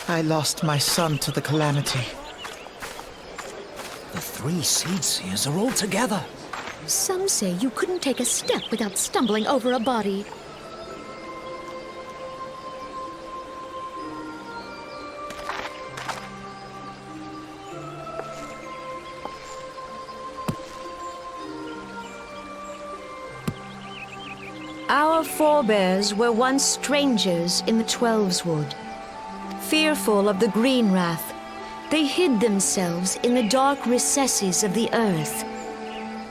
I lost my son to the calamity. The three Seed Seers are all together. Some say you couldn't take a step without stumbling over a body. Our forebears were once strangers in the 12's Wood. Fearful of the Green Wrath, they hid themselves in the dark recesses of the earth.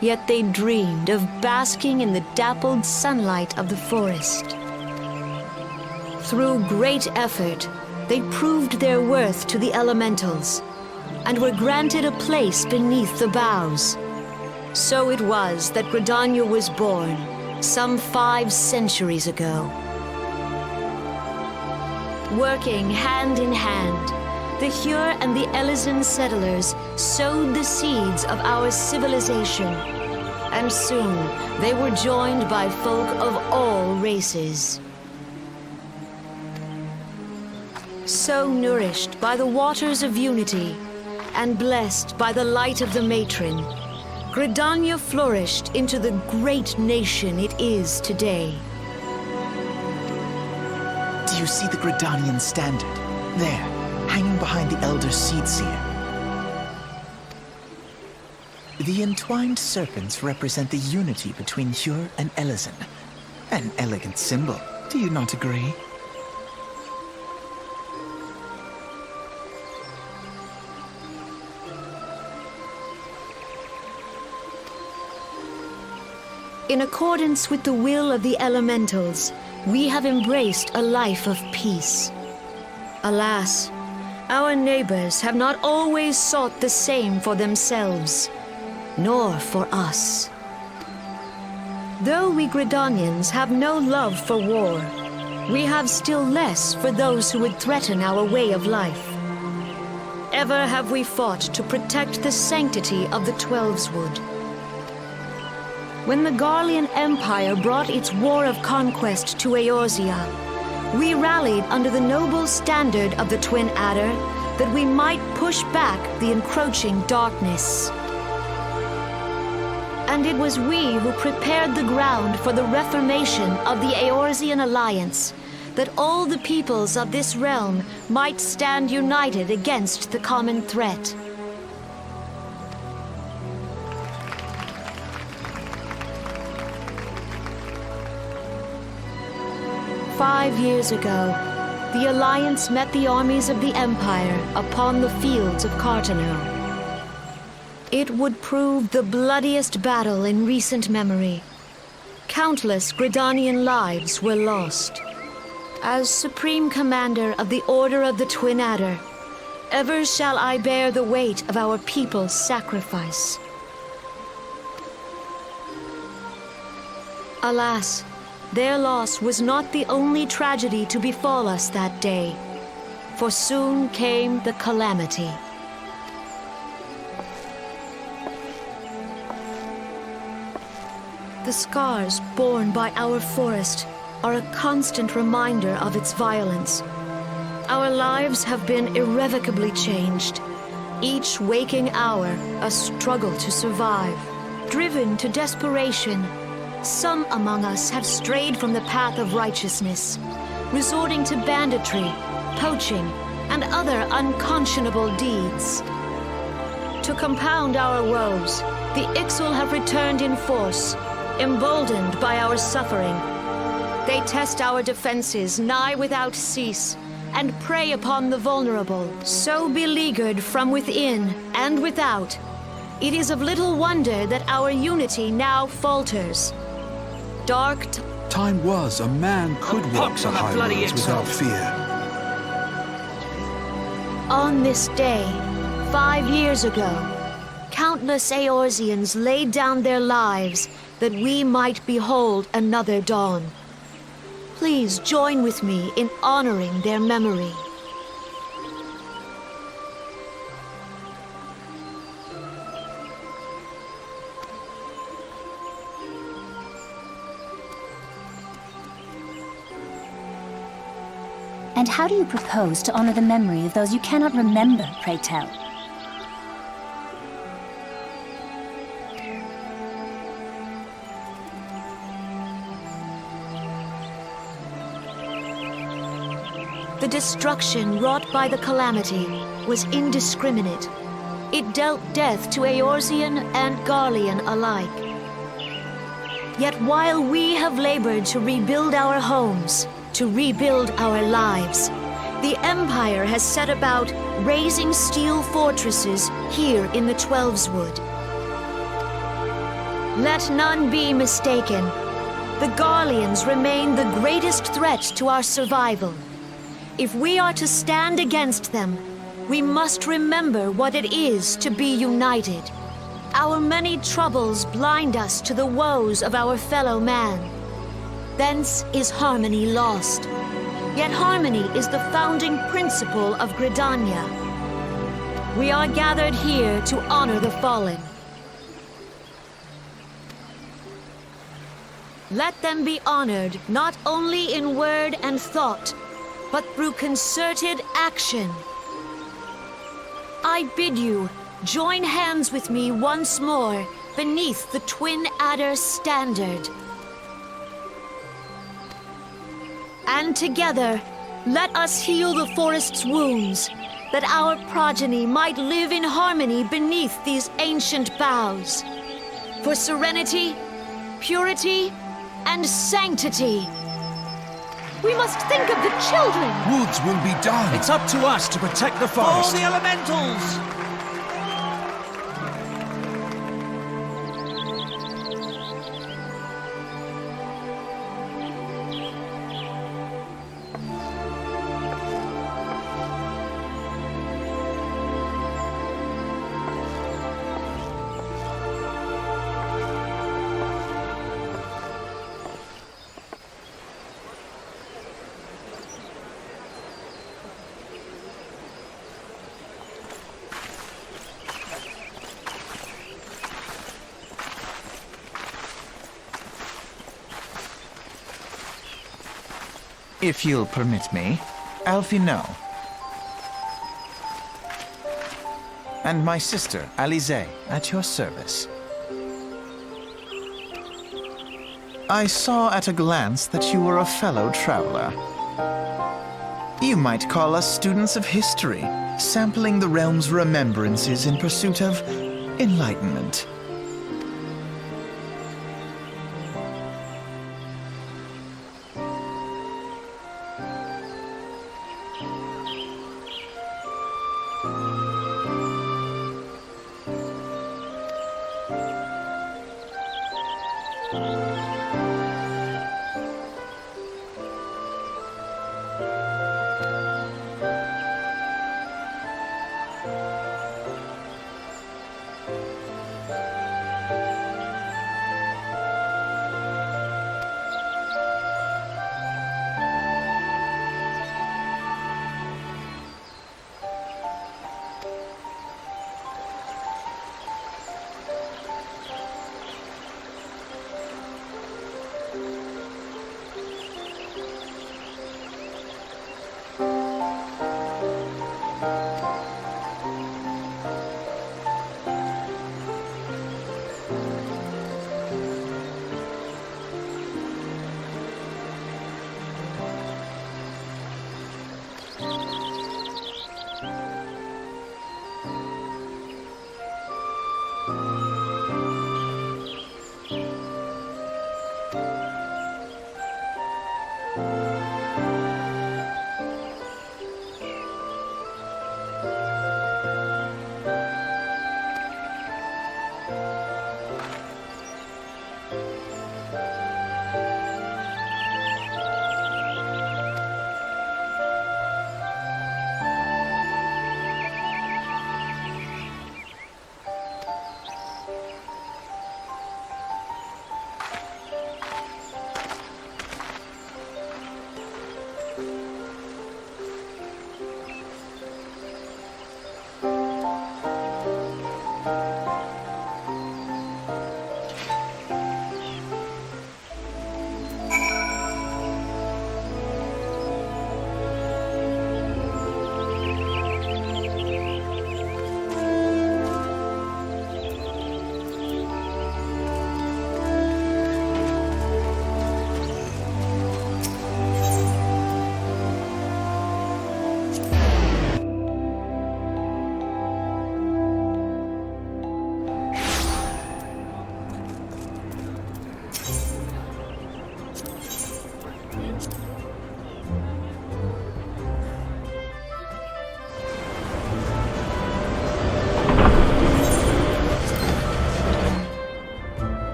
Yet they dreamed of basking in the dappled sunlight of the forest. Through great effort, they proved their worth to the elementals, and were granted a place beneath the boughs. So it was that Gridania was born, some 5 centuries ago. Working hand in hand, the Hyur and the Elysian settlers sowed the seeds of our civilization, and soon they were joined by folk of all races. So nourished by the waters of unity, and blessed by the light of the matron, Gridania flourished into the great nation it is today. Do you see the Gridanian standard? There, hanging behind the Elder Seed Seer. The entwined serpents represent the unity between Hyur and Elysian. An elegant symbol, do you not agree? In accordance with the will of the elementals, we have embraced a life of peace. Alas, our neighbors have not always sought the same for themselves, nor for us. Though we Gridanians have no love for war, we have still less for those who would threaten our way of life. Ever have we fought to protect the sanctity of the 12's Wood. When the Garlean Empire brought its war of conquest to Eorzea, we rallied under the noble standard of the Twin Adder that we might push back the encroaching darkness. And it was we who prepared the ground for the reformation of the Eorzean Alliance, that all the peoples of this realm might stand united against the common threat. "5 years ago, the Alliance met the armies of the Empire upon the fields of Carteneau. It would prove the bloodiest battle in recent memory. Countless Gridanian lives were lost. As Supreme Commander of the Order of the Twin Adder, ever shall I bear the weight of our people's sacrifice. Alas, their loss was not the only tragedy to befall us that day, for soon came the calamity. The scars borne by our forest are a constant reminder of its violence. Our lives have been irrevocably changed, each waking hour a struggle to survive. Driven to desperation, some among us have strayed from the path of righteousness, resorting to banditry, poaching, and other unconscionable deeds. To compound our woes, the Ixal have returned in force, emboldened by our suffering. They test our defenses nigh without cease, and prey upon the vulnerable, so beleaguered from within and without. It is of little wonder that our unity now falters. Time was a man could walk the highways without fear. On this day, 5 years ago, countless Eorzeans laid down their lives that we might behold another dawn. Please join with me in honoring their memory. And how do you propose to honor the memory of those you cannot remember, pray tell? The destruction wrought by the calamity was indiscriminate. It dealt death to Eorzean and Garlean alike. Yet while we have labored to rebuild our homes, to rebuild our lives, the Empire has set about raising steel fortresses here in the Twelveswood. Let none be mistaken. The Garleans remain the greatest threat to our survival. If we are to stand against them, we must remember what it is to be united. Our many troubles blind us to the woes of our fellow man. Thence is harmony lost. Yet harmony is the founding principle of Gridania. We are gathered here to honor the fallen. Let them be honored not only in word and thought, but through concerted action. I bid you join hands with me once more beneath the Twin Adder's standard. And together, let us heal the forest's wounds, that our progeny might live in harmony beneath these ancient boughs. For serenity, purity, and sanctity. We must think of the children! Woods will be done. It's up to us to protect the All forest. the elementals! If you'll permit me, Alfie no. And my sister, Alize, at your service. I saw at a glance that you were a fellow traveler. You might call us students of history, sampling the realm's remembrances in pursuit of enlightenment.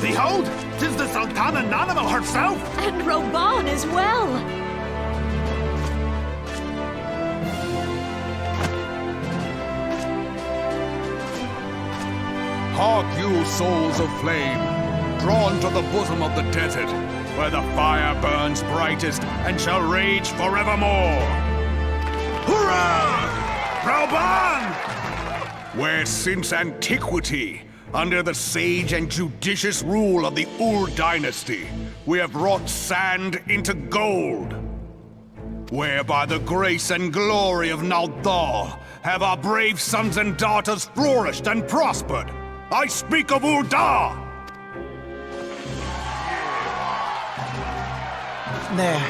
Behold, 'tis the Sultana Nanimo herself! And Reborn as well! Hark you, souls of flame, drawn to the bosom of the desert, where the fire burns brightest and shall rage forevermore. Hurrah! Reborn! Where since antiquity, under the sage and judicious rule of the Ul dynasty, we have wrought sand into gold. Where by the grace and glory of Naldar have our brave sons and daughters flourished and prospered. I speak of Ul'dah! There,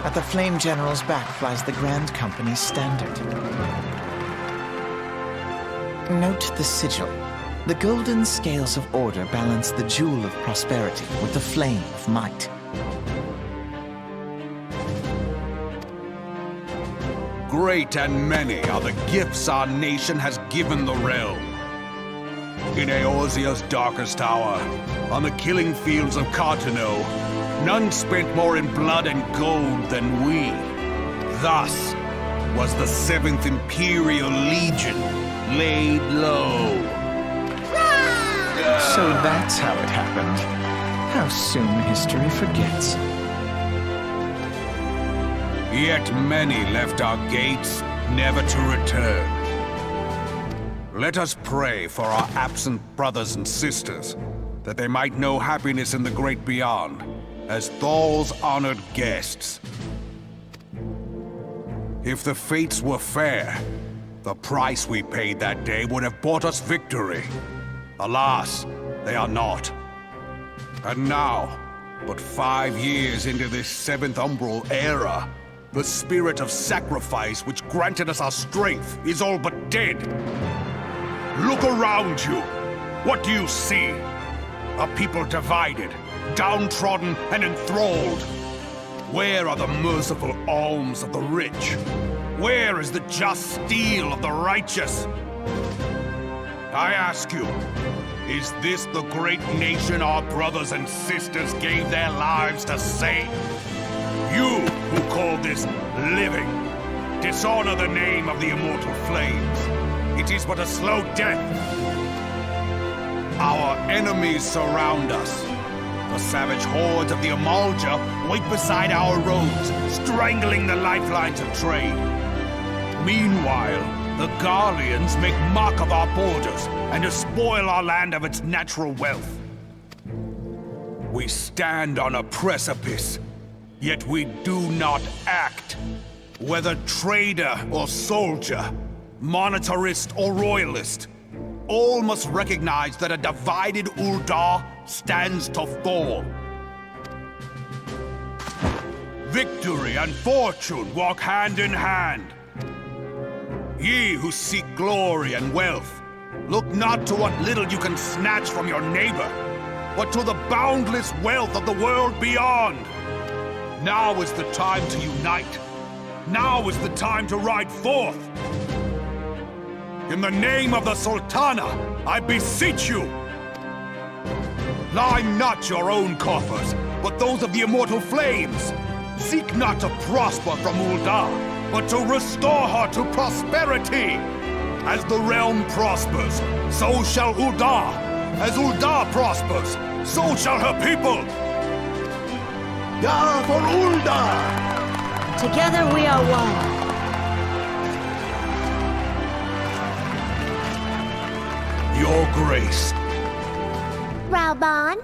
at the Flame General's back flies the Grand Company's standard. Note the sigil. The golden scales of order balance the jewel of prosperity with the flame of might. Great and many are the gifts our nation has given the realm. In Eorzea's darkest hour, on the killing fields of Cartano, none spent more in blood and gold than we. Thus was the 7th Imperial Legion laid low. So that's how it happened. How soon history forgets. Yet many left our gates, never to return. Let us pray for our absent brothers and sisters, that they might know happiness in the great beyond, as Thal's honored guests. If the fates were fair, the price we paid that day would have bought us victory. Alas, they are not. And now, but 5 years into this 7th Umbral era, the spirit of sacrifice which granted us our strength is all but dead. Look around you. What do you see? A people divided, downtrodden, and enthralled. Where are the merciful alms of the rich? Where is the just steel of the righteous? I ask you, is this the great nation our brothers and sisters gave their lives to save? You who call this living, dishonor the name of the immortal flames. It is but a slow death. Our enemies surround us. The savage hordes of the Amalja wait beside our roads, strangling the lifelines of trade. Meanwhile, the Garleans make mock of our borders and despoil our land of its natural wealth. We stand on a precipice, yet we do not act. Whether trader or soldier, monetarist or royalist, all must recognize that a divided Ul'dah stands to fall. Victory and fortune walk hand in hand. Ye who seek glory and wealth, look not to what little you can snatch from your neighbor, but to the boundless wealth of the world beyond. Now is the time to unite. Now is the time to ride forth. In the name of the Sultana, I beseech you! Line not your own coffers, but those of the immortal flames. Seek not to prosper from Ul'dah, but to restore her to prosperity. As the realm prospers, so shall Ul'dah. As Ul'dah prospers, so shall her people. Ya for Ul'dah! Together we are one. Your grace. Reborn?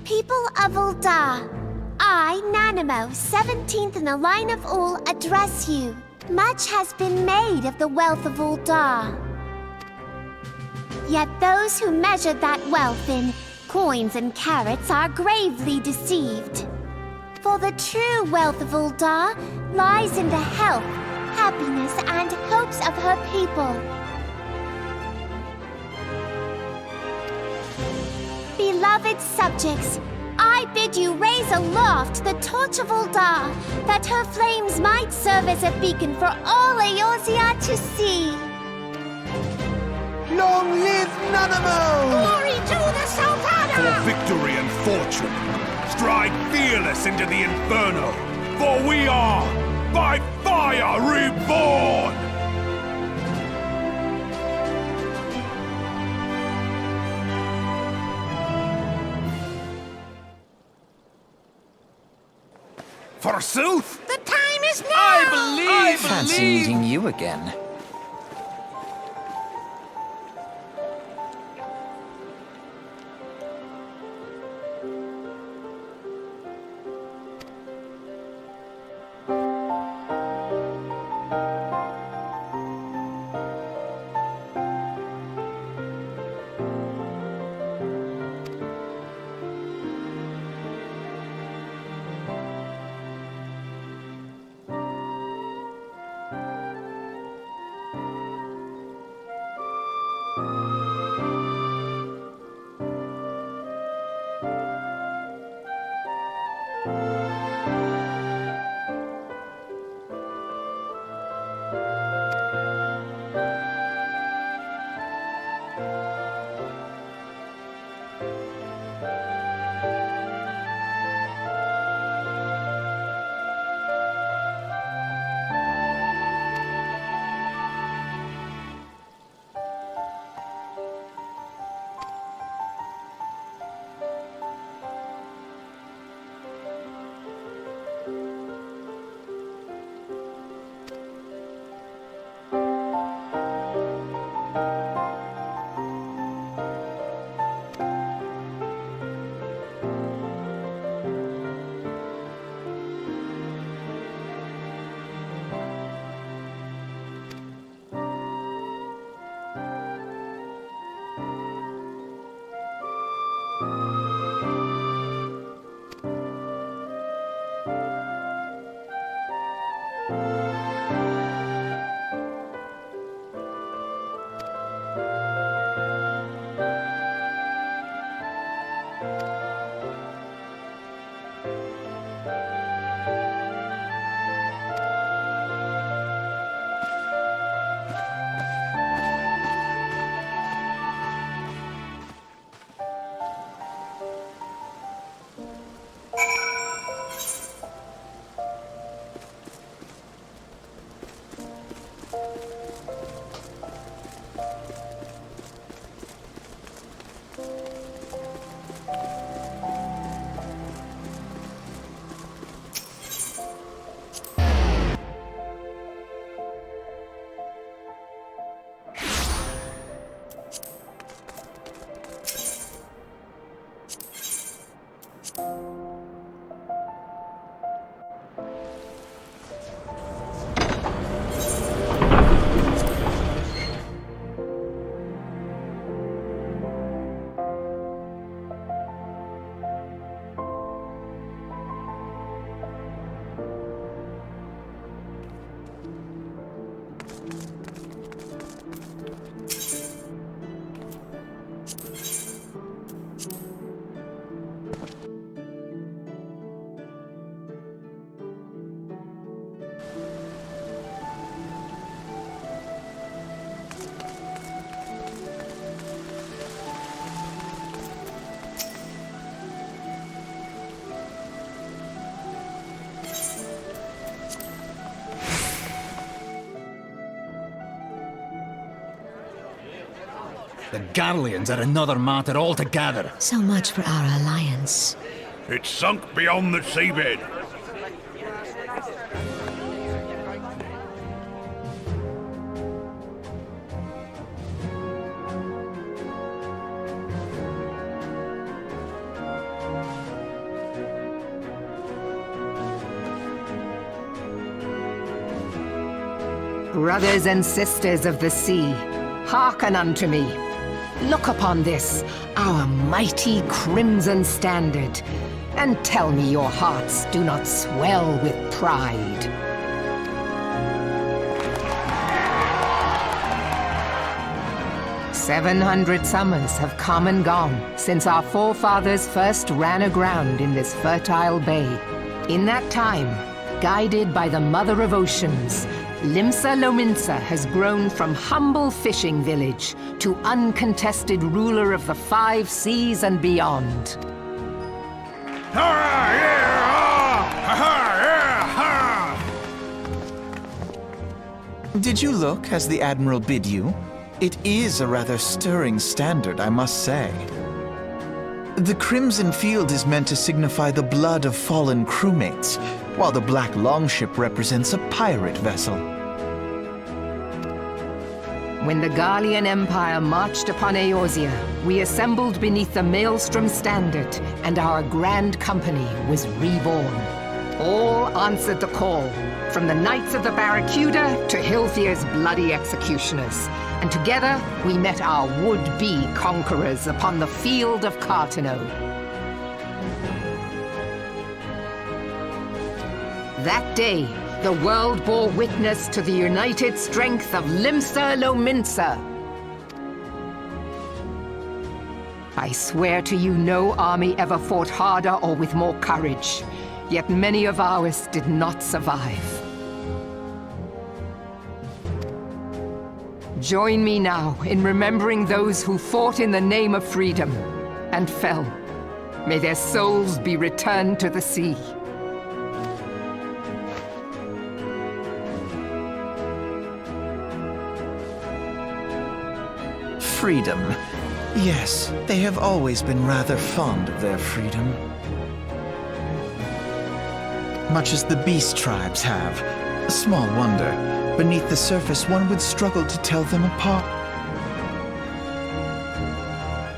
People of Ul'dah, I, Nanimo, 17th in the line of Ul, address you. Much has been made of the wealth of Ul'dah. Yet those who measure that wealth in coins and carats are gravely deceived. For the true wealth of Ul'dah lies in the health, happiness, and hopes of her people. Beloved subjects, I bid you raise raise aloft the torch of Ul'dah, that her flames might serve as a beacon for all Eorzea to see. Long live Nanamo! Glory to the Sultana! For victory and fortune, stride fearless into the Inferno, for we are, by fire, reborn! Forsooth! The time is now! I Fancy meeting you again. The Garleans are another matter altogether. So much for our alliance. It's sunk beyond the seabed. Brothers and sisters of the sea, hearken unto me. Look upon this, our mighty crimson standard, and tell me your hearts do not swell with pride. 700 summers have come and gone since our forefathers first ran aground in this fertile bay. In that time, guided by the Mother of Oceans, Lv.20 has grown from humble fishing village to uncontested ruler of the 5 seas and beyond. Did you look as the Admiral bid you? It is a rather stirring standard, I must say. The crimson field is meant to signify the blood of fallen crewmates, while the black longship represents a pirate vessel. When the Garlean Empire marched upon Eorzea, we assembled beneath the Maelstrom standard, and our grand company was reborn. All answered the call, from the Knights of the Barracuda to Hilthier's bloody executioners. And together, we met our would-be conquerors upon the field of Carteneau. That day, the world bore witness to the united strength of Lv.20. I swear to you, no army ever fought harder or with more courage, yet many of ours did not survive. Join me now in remembering those who fought in the name of freedom and fell. May their souls be returned to the sea. Freedom. Yes, they have always been rather fond of their freedom. Much as the beast tribes have. Small wonder. Beneath the surface, one would struggle to tell them apart.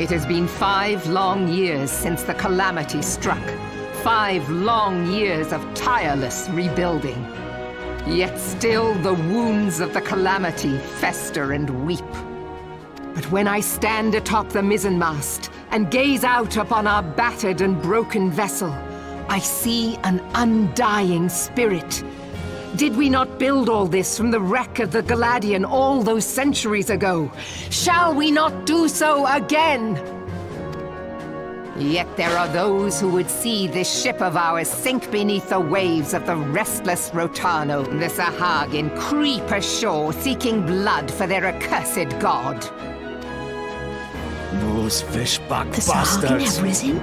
It has been 5 long years since the calamity struck. 5 long years of tireless rebuilding. Yet still the wounds of the calamity fester and weep. But when I stand atop the mizzenmast and gaze out upon our battered and broken vessel, I see an undying spirit. Did we not build all this from the wreck of the Galadian all those centuries ago? Shall we not do so again? Yet there are those who would see this ship of ours sink beneath the waves of the restless Rotano, the Sahagin creep ashore seeking blood for their accursed god. Those fishback The Sahagin bastards! have risen?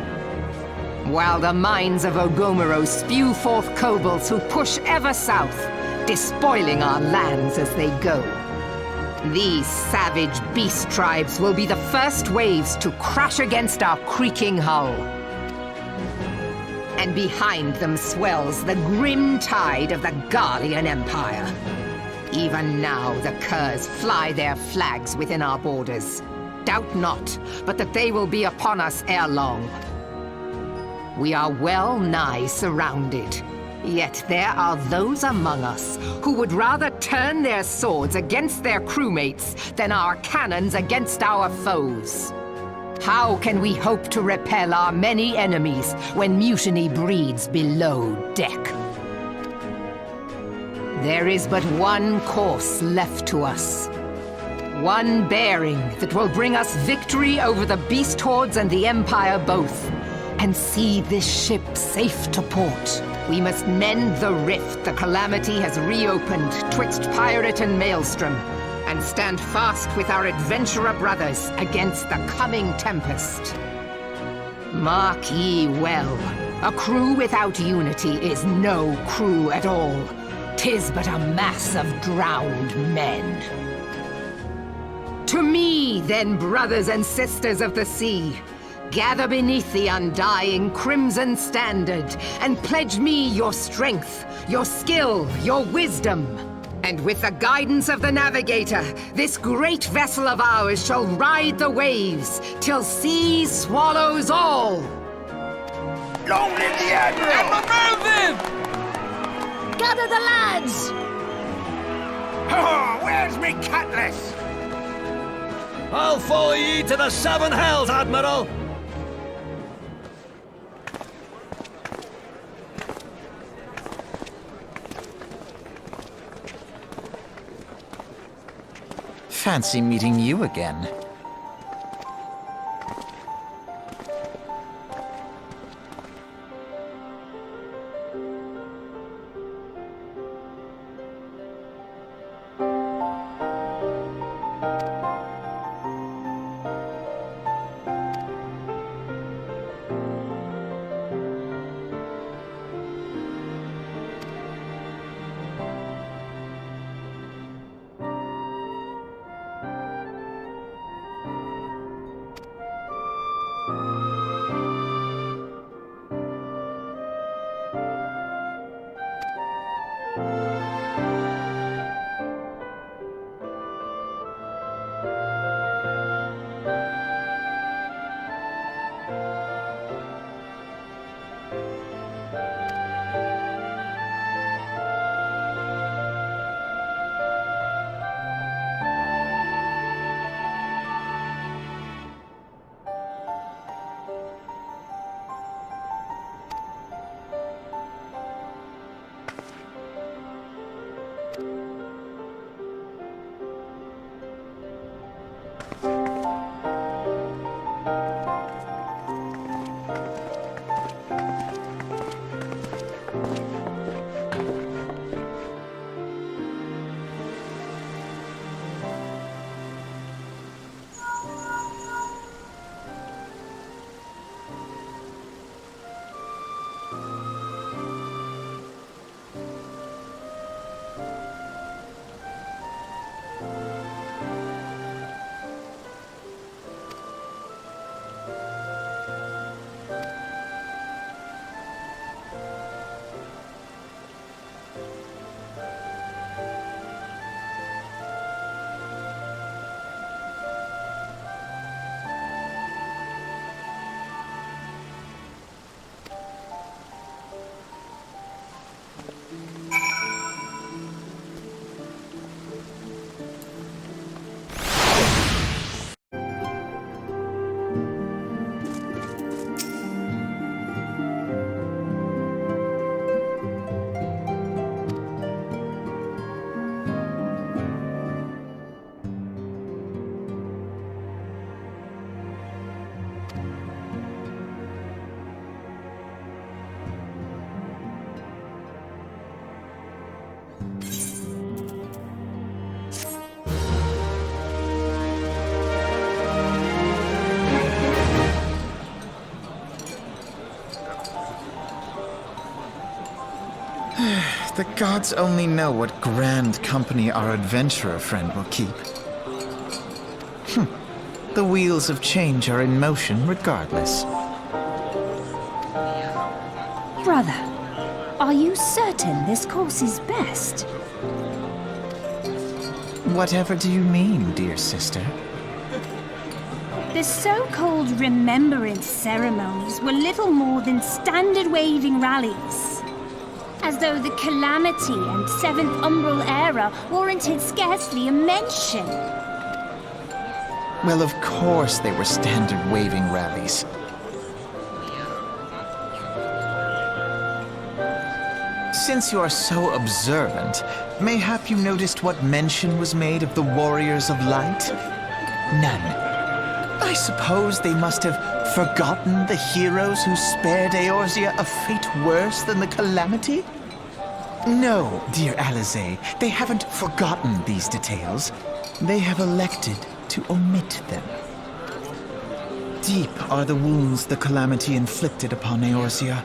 While the mines of Ogomero spew forth kobolds who push ever south, despoiling our lands as they go. These savage beast tribes will be the first waves to crash against our creaking hull. And behind them swells the grim tide of the Garlean Empire. Even now the curs fly their flags within our borders. Doubt not, but that they will be upon us ere long. We are well nigh surrounded. Yet there are those among us who would rather turn their swords against their crewmates than our cannons against our foes. How can we hope to repel our many enemies when mutiny breeds below deck? There is but one course left to us. One bearing that will bring us victory over the beast hordes and the Empire both, and see this ship safe to port. We must mend the rift the calamity has reopened twixt pirate and maelstrom, and stand fast with our adventurer brothers against the coming tempest. Mark ye well, a crew without unity is no crew at all. 'Tis but a mass of drowned men. To me, then, brothers and sisters of the sea, gather beneath the undying crimson standard and pledge me your strength, your skill, your wisdom. And with the guidance of the navigator, this great vessel of ours shall ride the waves till sea swallows all. Long live the Admiral! Gather the lads! Oh, where's me cutlass? I'll follow ye to the 7 hells, Admiral! Fancy meeting you again. The gods only know what grand company our adventurer friend will keep. The wheels of change are in motion regardless. Brother, are you certain this course is best? Whatever do you mean, dear sister? The so-called remembrance ceremonies were little more than standard waving rallies. As though the Calamity and Seventh Umbral era warranted scarcely a mention. Well, of course they were standard waving rallies. Since you are so observant, mayhap you noticed what mention was made of the Warriors of Light? None. I suppose they must have forgotten the heroes who spared Eorzea a fate worse than the Calamity? No, dear Alizé, they haven't forgotten these details. They have elected to omit them. Deep are the wounds the Calamity inflicted upon Eorzea.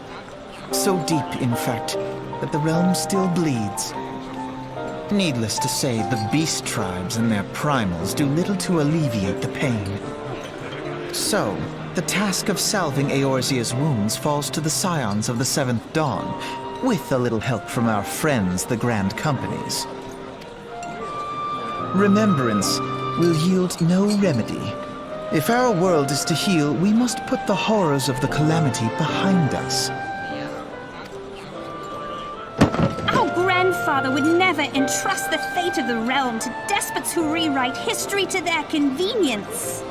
So deep, in fact, that the realm still bleeds. Needless to say, the beast tribes and their primals do little to alleviate the pain. So, the task of salving Eorzea's wounds falls to the scions of the Seventh Dawn, with a little help from our friends, the Grand Companies. Remembrance will yield no remedy. If our world is to heal, we must put the horrors of the Calamity behind us. Our grandfather would never entrust the fate of the realm to despots who rewrite history to their convenience.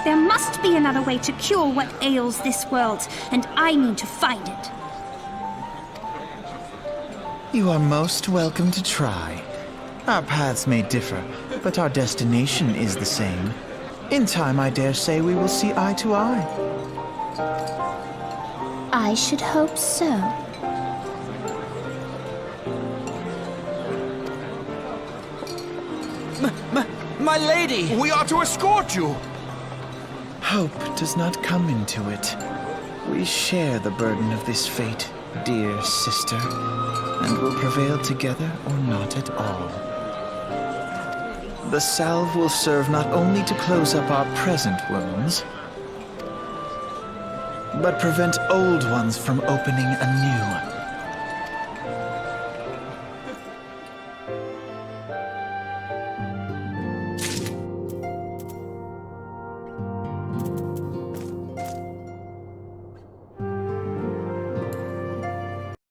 There must be another way to cure what ails this world, and I mean to find it. You are most welcome to try. Our paths may differ, but our destination is the same. In time, I dare say we will see eye to eye. I should hope so. My lady! We are to escort you! Hope does not come into it. We share the burden of this fate, dear sister, and will prevail together or not at all. The salve will serve not only to close up our present wounds, but prevent old ones from opening anew.